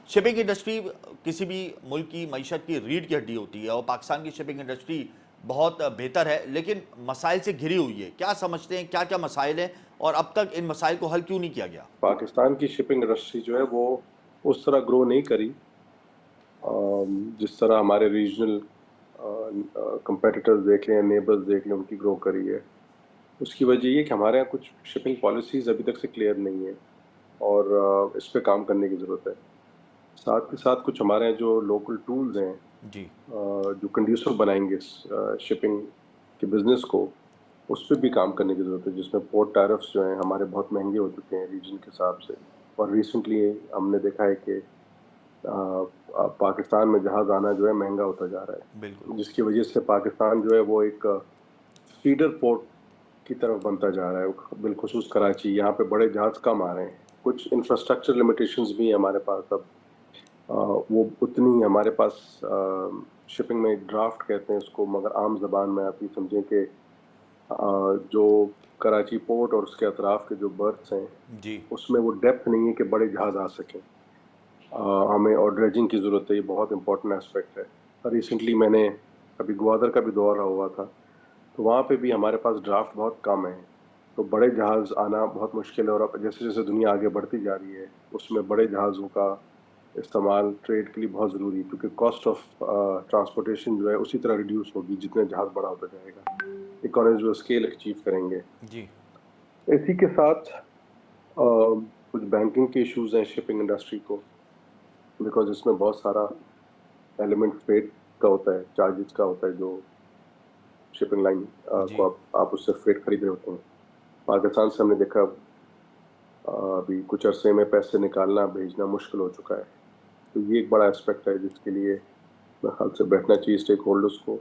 Shipping industry کسی بھی ملک کی معیشت کی ریڑھ کی ہڈی ہوتی ہے اور پاکستان کی شپنگ انڈسٹری بہت بہتر ہے، لیکن مسائل سے گھری ہوئی ہے. کیا سمجھتے ہیں کیا کیا مسائل ہیں اور اب تک ان مسائل کو حل کیوں نہیں کیا گیا؟ پاکستان کی شپنگ انڈسٹری جو ہے وہ اس طرح گرو نہیں کری جس طرح ہمارے ریجنل کمپیٹیٹرز دیکھ لیں، نیبرز دیکھ لیں، ان کی گرو کری ہے. اس کی وجہ یہ کہ ہمارے یہاں کچھ شپنگ پالیسیز ابھی تک سے کلیئر نہیں ہیں اور اس پہ کام کرنے کی ضرورت ہے. ساتھ کے ساتھ کچھ ہمارے یہاں جو لوکل ٹولز ہیں جی جو کنڈیوسر بنائیں گے شپنگ کے بزنس کو، اس پہ بھی کام کرنے کی ضرورت ہے، جس میں پورٹ ٹیرفس جو ہیں ہمارے بہت مہنگے ہو چکے ہیں ریجن کے حساب سے. اور ریسنٹلی ہم نے دیکھا ہے کہ پاکستان میں جہاز آنا جو ہے مہنگا ہوتا جا رہا بالکل. ہے، جس کی وجہ سے پاکستان جو ہے وہ ایک فیڈر پورٹ کی طرف بنتا جا رہا ہے. بالخصوص کراچی، یہاں پہ بڑے جہاز کم آ رہے ہیں. کچھ انفراسٹرکچر لمیٹیشنز بھی ہیں ہمارے پاس. اب وہ اتنی ہمارے پاس شپنگ میں ایک ڈرافٹ کہتے ہیں اس کو، مگر عام زبان میں آپ یہ سمجھیں کہ جو کراچی پورٹ اور اس کے اطراف کے جو برتھس ہیں جی اس میں وہ ڈیپتھ نہیں ہے کہ بڑے جہاز آ سکیں. ہمیں اور ڈریجنگ کی ضرورت ہے. یہ بہت امپورٹنٹ اسپیکٹ ہے. ریسنٹلی میں نے ابھی گوادر کا بھی دورہ ہوا تھا، تو وہاں پہ بھی ہمارے پاس ڈرافٹ بہت کم ہے، تو بڑے جہاز آنا بہت مشکل ہے. اور اب جیسے جیسے دنیا آگے بڑھتی جا رہی ہے اس میں بڑے جہازوں کا استعمال ٹریڈ کے لیے بہت ضروری ہے، کیونکہ کاسٹ آف ٹرانسپورٹیشن جو ہے اسی طرح ریڈیوس ہوگی جتنے جہاز بڑا ہوتا جائے گا. اکانومیز آف اسکیل اچیو کریں گے. جی اسی کے ساتھ کچھ بینکنگ کے ایشوز ہیں شپنگ انڈسٹری کو، بیکاز اس میں بہت سارا ایلیمنٹ فریٹ کا ہوتا ہے، چارجز کا ہوتا ہے، جو شپنگ لائن جی کو آپ اس سے فریٹ خرید رہے ہوتے ہیں. پاکستان سے ہم نے دیکھا ابھی کچھ عرصے میں پیسے نکالنا بھیجنا مشکل ہو چکا ہے. تو یہ ایک بڑا اسپیکٹ ہے جس کے لیے میرے خیال سے بیٹھنا چاہیے اسٹیک ہولڈرس کو،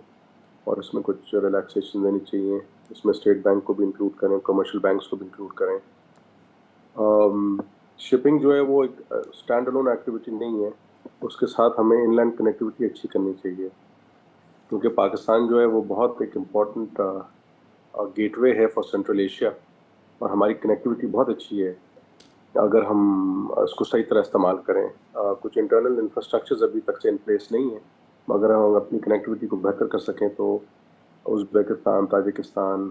اور اس میں کچھ ریلیکسیشن دینی چاہیے. اس میں اسٹیٹ بینک کو بھی انکلوڈ کریں، کمرشل بینکس کو بھی انکلوڈ کریں. شپنگ جو ہے وہ ایک اسٹینڈ الون ایکٹیویٹی نہیں ہے، اس کے ساتھ ہمیں ان لینڈ کنیکٹیوٹی اچھی کرنی چاہیے، کیونکہ پاکستان جو ہے وہ بہت ایک امپورٹنٹ گیٹ وے ہے فار سینٹرل ایشیا، اور ہماری کنیکٹیوٹی بہت اچھی ہے اگر ہم اس کو صحیح طرح استعمال کریں. کچھ انٹرنل انفراسٹرکچرز ابھی تک سے ان پلیس نہیں ہیں، مگر ہم اپنی کنیکٹیوٹی کو بہتر کر سکیں تو ازبیکستان، تاجکستان،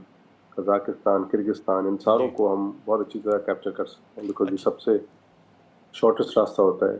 قزاقستان، کرگستان، ان ساروں جی کو ہم بہت اچھی طرح کیپچر کر سکتے ہیں، بیکاز یہ اچھا سب سے شارٹیسٹ راستہ ہوتا ہے.